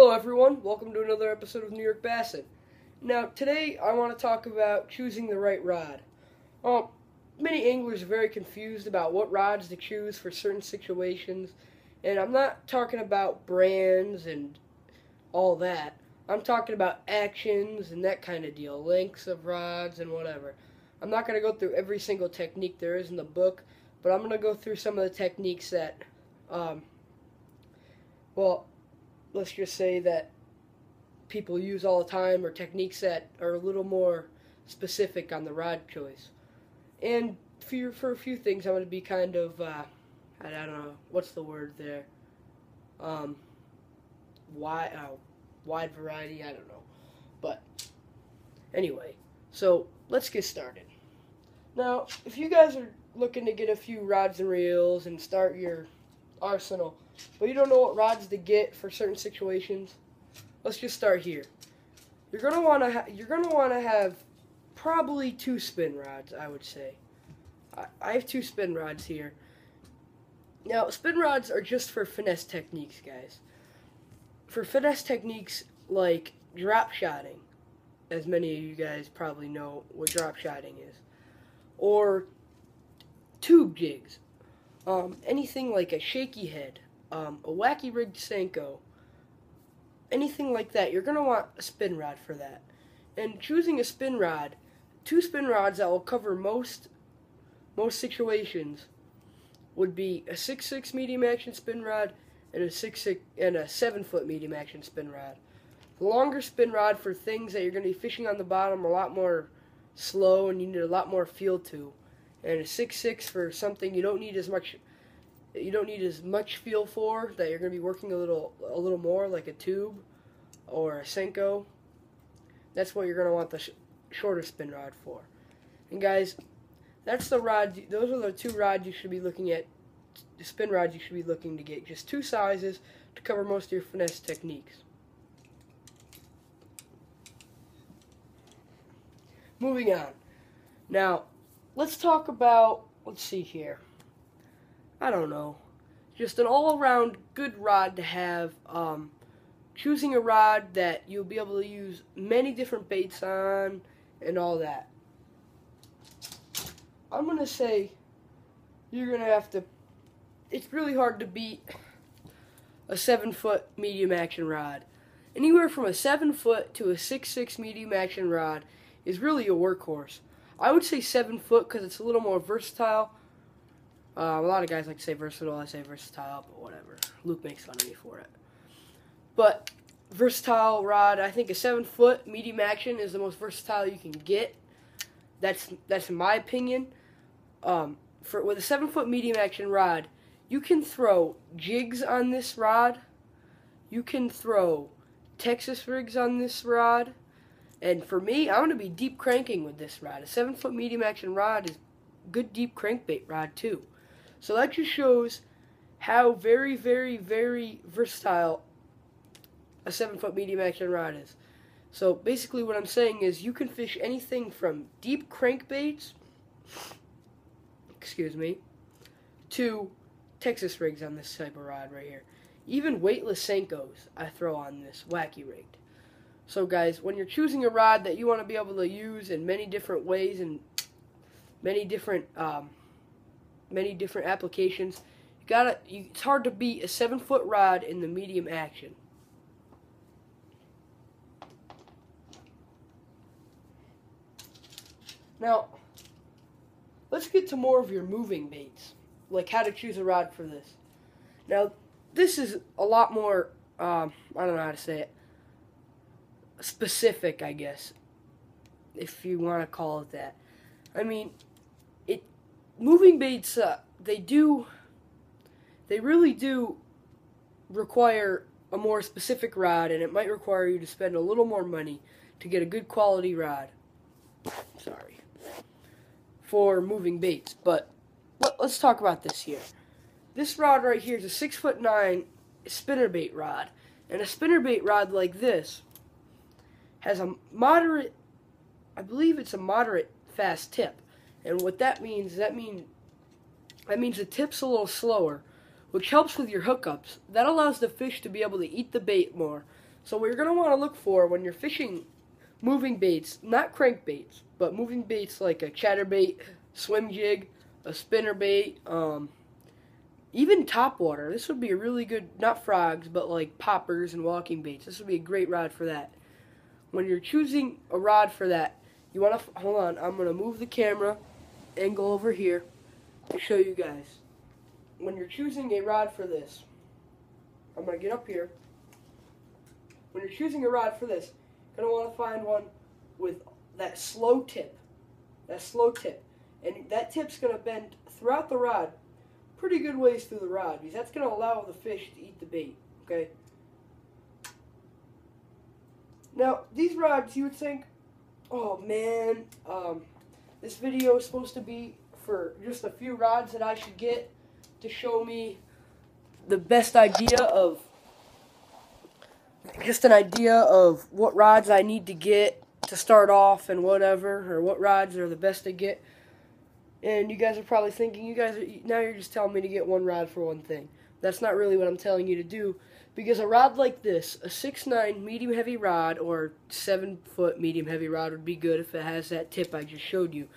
Hello everyone, welcome to another episode of New York Bassin. Now today I want to talk about choosing the right rod. Many anglers are very confused about what rods to choose for certain situations, and I'm not talking about brands and all that. I'm talking about actions and that kind of deal, lengths of rods and whatever. I'm not going to go through every single technique there is in the book, but I'm going to go through some of the techniques that, let's just say that people use all the time, or techniques that are a little more specific on the rod choice. And for a few things, I'm going to be kind of, I don't know, what's the word there? Wide variety, I don't know. But anyway, so let's get started. Now, if you guys are looking to get a few rods and reels and start your arsenal, but you don't know what rods to get for certain situations, let's just start here. You're gonna want to have probably 2 spin rods, I would say. I have 2 spin rods here. Now, spin rods are just for finesse techniques, guys. For finesse techniques like drop shotting, as many of you guys probably know what drop shotting is, or tube jigs, anything like a shaky head, a wacky rigged Senko, anything like that, you're going to want a spin rod for that. And choosing a spin rod, 2 spin rods that will cover most situations would be a 6.6 medium action spin rod and a 7-foot medium action spin rod. The longer spin rod for things that you're going to be fishing on the bottom are a lot more slow and you need a lot more feel to. And a 6.6 for something you don't need as much feel for, that you're going to be working a little more, like a tube or a Senko. That's what you're going to want the shorter spin rod for. And guys, that's the rod. Those are the 2 rods you should be looking at. The spin rods you should be looking to get. Just 2 sizes to cover most of your finesse techniques. Moving on. Now, let's talk about, let's see here. I don't know. Just an all-around good rod to have. Choosing a rod that you'll be able to use many different baits on and all that. I'm going to say you're going to have to, it's really hard to beat a 7-foot medium action rod. Anywhere from a 7-foot to a 6.6 medium action rod is really a workhorse. I would say 7-foot because it's a little more versatile. A lot of guys like to say versatile, I say versatile, but whatever. Luke makes fun of me for it. But versatile rod, I think a 7-foot medium action is the most versatile you can get. That's in my opinion. With a 7-foot medium action rod, you can throw jigs on this rod. You can throw Texas rigs on this rod. And for me, I'm going to be deep cranking with this rod. A 7-foot medium action rod is a good deep crankbait rod too. So that just shows how very, very, very versatile a 7-foot medium action rod is. So basically what I'm saying is you can fish anything from deep crankbaits, to Texas rigs on this type of rod right here. Even weightless Senkos I throw on this wacky rigged. So guys, when you're choosing a rod that you want to be able to use in many different ways and many different applications, it's hard to beat a 7-foot rod in the medium action. Now, let's get to more of your moving baits, like how to choose a rod for this. Now, this is a lot more, I don't know how to say it, specific, I guess, if you want to call it that. I mean, moving baits, they really do require a more specific rod, and it might require you to spend a little more money to get a good quality rod. Sorry. For moving baits, but let's talk about this here. This rod right here is a 6'9" spinnerbait rod, and a spinnerbait rod like this has a moderate, I believe it's a moderate fast tip. And what that means, that means the tip's a little slower, which helps with your hookups. That allows the fish to be able to eat the bait more, So what you're going to want to look for when you're fishing moving baits, not crankbaits, but moving baits like a chatterbait, swim jig, a spinnerbait, even topwater. This would be a really good, not frogs, but like poppers and walking baits. This would be a great rod for that. When you're choosing a rod for that, you want to, hold on, I'm going to move the camera and go over here to show you guys. When you're choosing a rod for this, I'm going to get up here. When you're choosing a rod for this, you're going to want to find one with that slow tip. That slow tip. And that tip's going to bend throughout the rod pretty good ways through the rod, because that's going to allow the fish to eat the bait. Okay? Now, these rods, you would think, oh man, this video is supposed to be for just a few rods that I should get to show me the best idea of, just an idea of what rods I need to get to start off and whatever, or what rods are the best to get. And you guys are probably thinking, now you're just telling me to get one rod for one thing. That's not really what I'm telling you to do, because a rod like this, a 6'9" medium heavy rod or 7 foot medium heavy rod would be good if it has that tip I just showed you.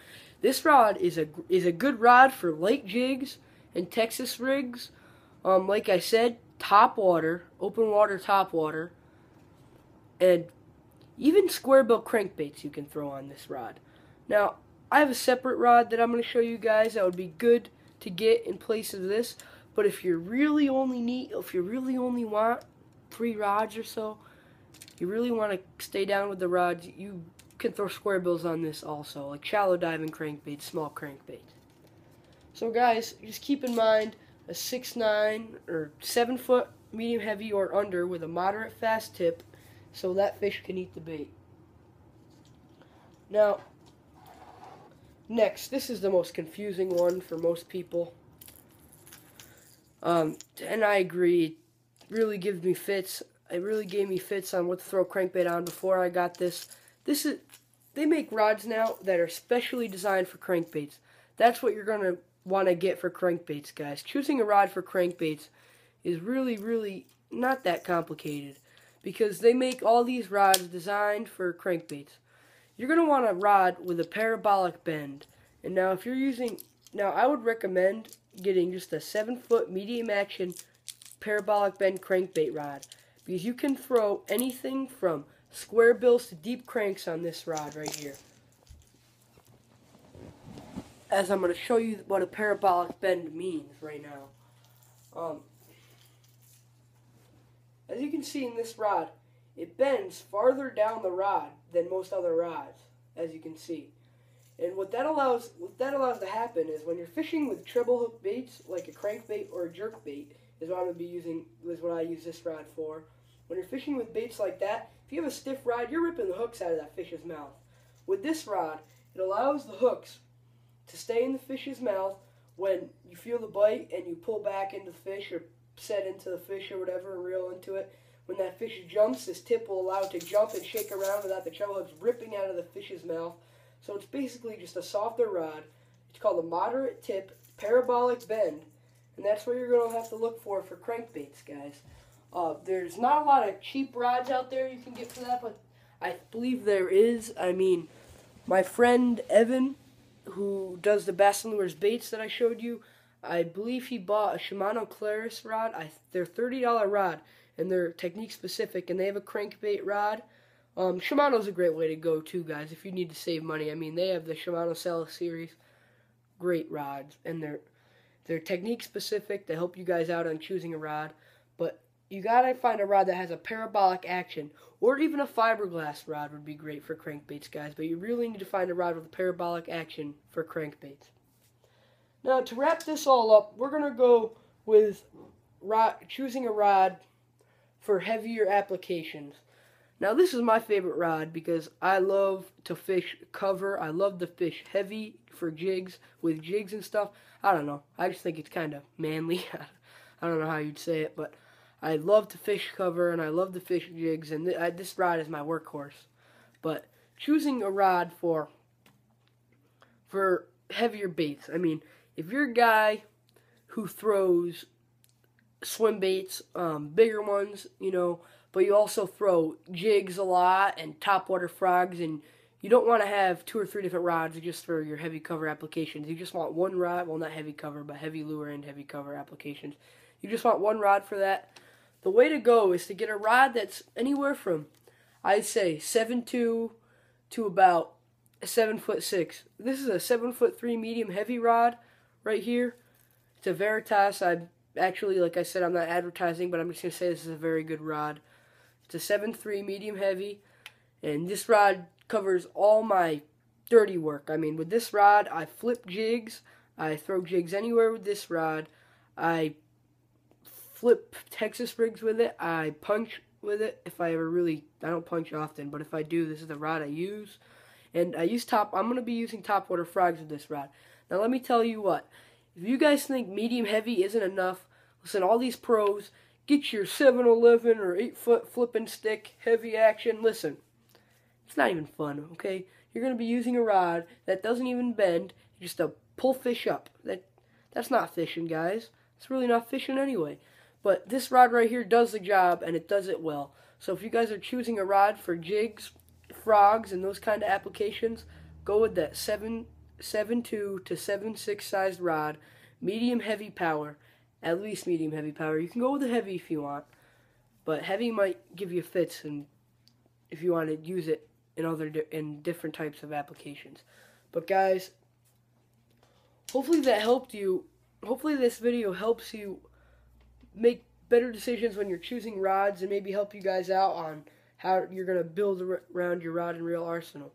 This rod is a good rod for light jigs and Texas rigs. Like I said, top water, open water top water, and even square bill crankbaits you can throw on this rod. Now, I have a separate rod that I'm going to show you guys that would be good to get in place of this. But if you really only want 3 rods or so, you really want to stay down with the rods, you can throw square bills on this also, like shallow diving crankbaits, small crankbaits. So guys, just keep in mind a 6'9" or 7 foot medium heavy or under with a moderate fast tip, so that fish can eat the bait. Now, next, this is the most confusing one for most people. And I agree, it really gives me fits. It really gave me fits on what to throw crankbait on before I got this. They make rods now that are specially designed for crankbaits. That's what you're going to want to get for crankbaits, guys. Choosing a rod for crankbaits is really not that complicated, because they make all these rods designed for crankbaits. You're going to want a rod with a parabolic bend. And now if you're using, I would recommend getting just a 7 foot medium action parabolic bend crankbait rod, because you can throw anything from square bills to deep cranks on this rod right here. As I'm going to show you what a parabolic bend means right now. As you can see in this rod, it bends farther down the rod than most other rods, as you can see. And what that allows to happen is when you're fishing with treble hook baits, like a crankbait or a jerk bait, is what I use this rod for. When you're fishing with baits like that, if you have a stiff rod, you're ripping the hooks out of that fish's mouth. With this rod, it allows the hooks to stay in the fish's mouth when you feel the bite and you pull back into the fish or set into the fish or whatever and reel into it. When that fish jumps, this tip will allow it to jump and shake around without the treble hooks ripping out of the fish's mouth. So it's basically just a softer rod. It's called a moderate tip parabolic bend, and that's what you're going to have to look for crankbaits, guys. There's not a lot of cheap rods out there you can get for that, but I believe there is. I mean, my friend Evan, who does the Bass and Lures baits that I showed you, I believe he bought a Shimano Claris rod. They're $30 rod, and they're technique specific, and they have a crankbait rod. Shimano's a great way to go too, guys, if you need to save money. I mean, they have the Shimano Cella series, great rods, and they're technique specific to help you guys out on choosing a rod. But you gotta find a rod that has a parabolic action, or even a fiberglass rod would be great for crankbaits, guys. But you really need to find a rod with a parabolic action for crankbaits. Now, to wrap this all up, we're gonna go with choosing a rod for heavier applications. Now, this is my favorite rod because I love to fish cover. I love to fish heavy for jigs, with jigs and stuff. I don't know. I just think it's kind of manly. I don't know how you'd say it, but I love to fish cover and I love to fish jigs, and this rod is my workhorse. But choosing a rod for heavier baits, I mean, if you're a guy who throws swim baits, bigger ones, you know, but you also throw jigs a lot and topwater frogs, and you don't want to have 2 or 3 different rods just for your heavy cover applications. You just want one rod, well, not heavy cover, but heavy lure and heavy cover applications. You just want one rod for that. The way to go is to get a rod that's anywhere from, I'd say, 7'2" to about 7'6". This is a 7'3" medium heavy rod right here. It's a Veritas. Actually, like I said, I'm not advertising, but I'm just going to say this is a very good rod. It's a 7'3" medium heavy, and this rod covers all my dirty work. I mean, with this rod, I flip jigs. I throw jigs anywhere with this rod. I flip Texas rigs with it. I punch with it if I ever really, I don't punch often, but if I do, this is the rod I use. And I'm going to be using topwater frogs with this rod. Now, let me tell you what. If you guys think medium heavy isn't enough, listen, all these pros, get your 7-11 or 8-foot flipping stick, heavy action. Listen, it's not even fun, okay? You're going to be using a rod that doesn't even bend just to pull fish up. That's not fishing, guys. It's really not fishing anyway. But this rod right here does the job, and it does it well. So if you guys are choosing a rod for jigs, frogs, and those kind of applications, go with that 7'2" to 7'6" sized rod, medium heavy power, at least medium heavy power. You can go with the heavy if you want, but heavy might give you fits, and if you want to use it in different types of applications. But guys, hopefully that helped you. Hopefully this video helps you make better decisions when you're choosing rods, and maybe help you guys out on how you're going to build around your rod and reel arsenal.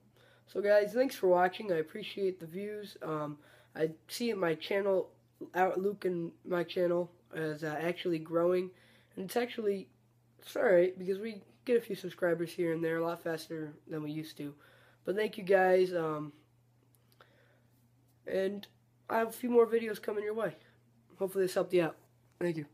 So guys, thanks for watching. I appreciate the views. I see my channel, Luke and my channel, is actually growing. And it's alright, because we get a few subscribers here and there, a lot faster than we used to. But thank you guys, and I have a few more videos coming your way. Hopefully this helped you out. Thank you.